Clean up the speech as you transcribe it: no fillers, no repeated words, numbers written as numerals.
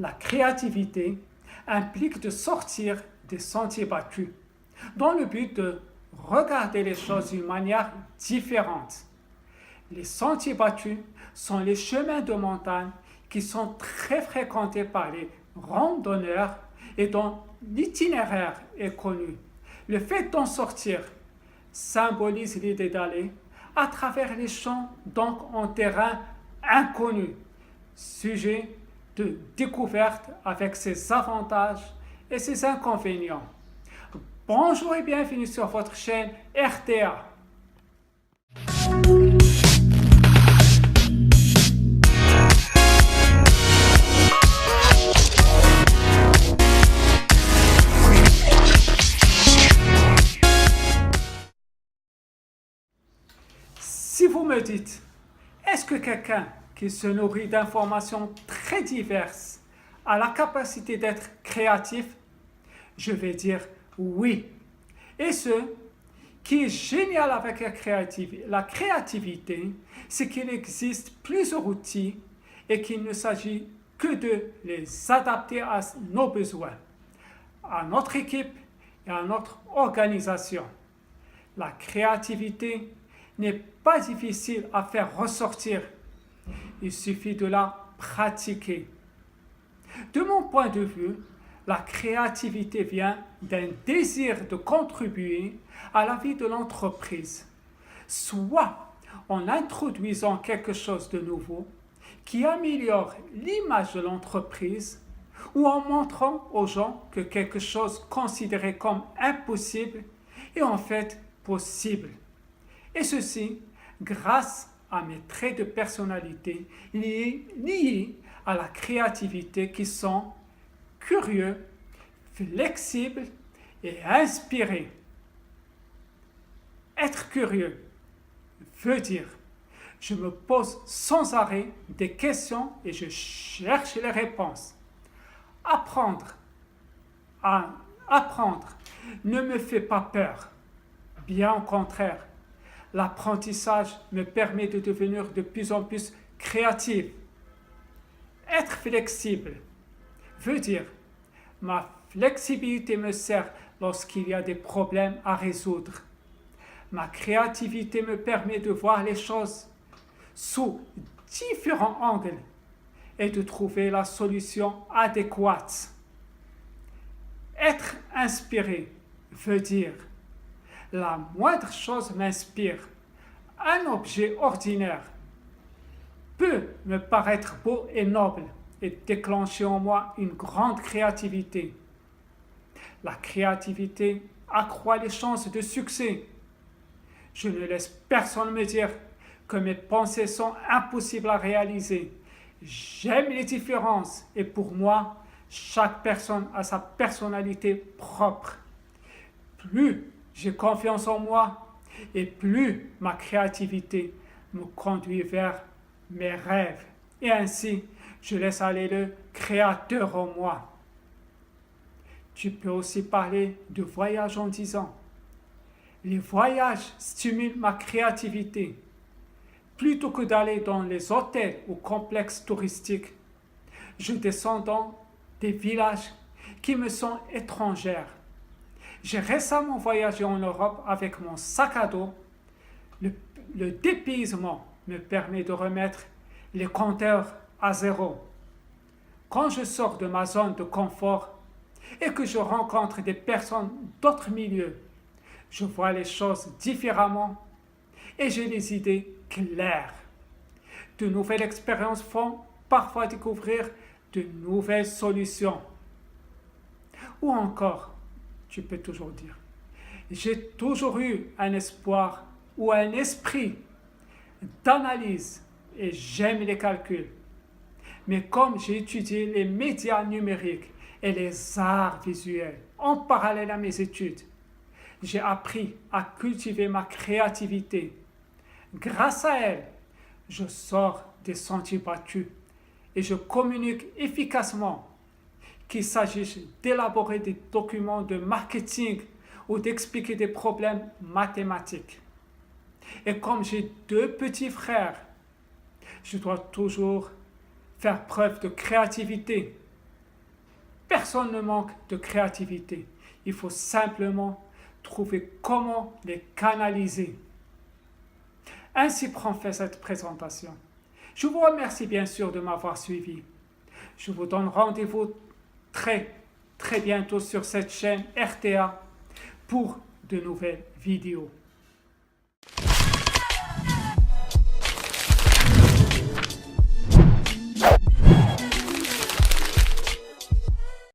La créativité implique de sortir des sentiers battus, dans le but de regarder les choses d'une manière différente. Les sentiers battus sont les chemins de montagne qui sont très fréquentés par les randonneurs et dont l'itinéraire est connu. Le fait d'en sortir symbolise l'idée d'aller à travers les champs, donc en terrain inconnu, sujet de découverte avec ses avantages et ses inconvénients. Bonjour et bienvenue sur votre chaîne RTA. Si vous me dites, est-ce que quelqu'un qui se nourrit d'informations très diverses a la capacité d'être créatif? Je vais dire oui. Et ce qui est génial avec la créativité, c'est qu'il existe plusieurs outils et qu'il ne s'agit que de les adapter à nos besoins, à notre équipe et à notre organisation. La créativité n'est pas difficile à faire ressortir. Il suffit de la pratiquer. De mon point de vue, la créativité vient d'un désir de contribuer à la vie de l'entreprise, soit en introduisant quelque chose de nouveau qui améliore l'image de l'entreprise, ou en montrant aux gens que quelque chose considéré comme impossible est en fait possible. Et ceci grâce à mes traits de personnalité liés à la créativité qui sont curieux, flexibles et inspirés. Être curieux veut dire je me pose sans arrêt des questions et je cherche les réponses. Apprendre ne me fait pas peur. Bien au contraire, l'apprentissage me permet de devenir de plus en plus créatif. Être flexible veut dire ma flexibilité me sert lorsqu'il y a des problèmes à résoudre. Ma créativité me permet de voir les choses sous différents angles et de trouver la solution adéquate. Être inspiré veut dire la moindre chose m'inspire. Un objet ordinaire peut me paraître beau et noble et déclencher en moi une grande créativité. La créativité accroît les chances de succès. Je ne laisse personne me dire que mes pensées sont impossibles à réaliser. J'aime les différences et pour moi, chaque personne a sa personnalité propre. Plus j'ai confiance en moi et plus ma créativité me conduit vers mes rêves. Et ainsi, je laisse aller le créateur en moi. Tu peux aussi parler de voyage en disant les voyages stimulent ma créativité. Plutôt que d'aller dans les hôtels ou complexes touristiques, je descends dans des villages qui me sont étrangers. J'ai récemment voyagé en Europe avec mon sac à dos. Le dépaysement me permet de remettre les compteurs à zéro. Quand je sors de ma zone de confort et que je rencontre des personnes d'autres milieux, je vois les choses différemment et j'ai les idées claires. De nouvelles expériences font parfois découvrir de nouvelles solutions. Ou encore, tu peux toujours dire, j'ai toujours eu un espoir ou un esprit d'analyse et j'aime les calculs. Mais comme j'ai étudié les médias numériques et les arts visuels en parallèle à mes études, j'ai appris à cultiver ma créativité. Grâce à elle, je sors des sentiers battus et je communique efficacement, qu'il s'agisse d'élaborer des documents de marketing ou d'expliquer des problèmes mathématiques. Et comme j'ai 2 petits frères, je dois toujours faire preuve de créativité Personne ne manque de créativité. Il faut simplement trouver comment les canaliser. Ainsi prend fin cette présentation. Je vous remercie bien sûr de m'avoir suivi. Je vous donne rendez-vous très bientôt sur cette chaîne RTA pour de nouvelles vidéos.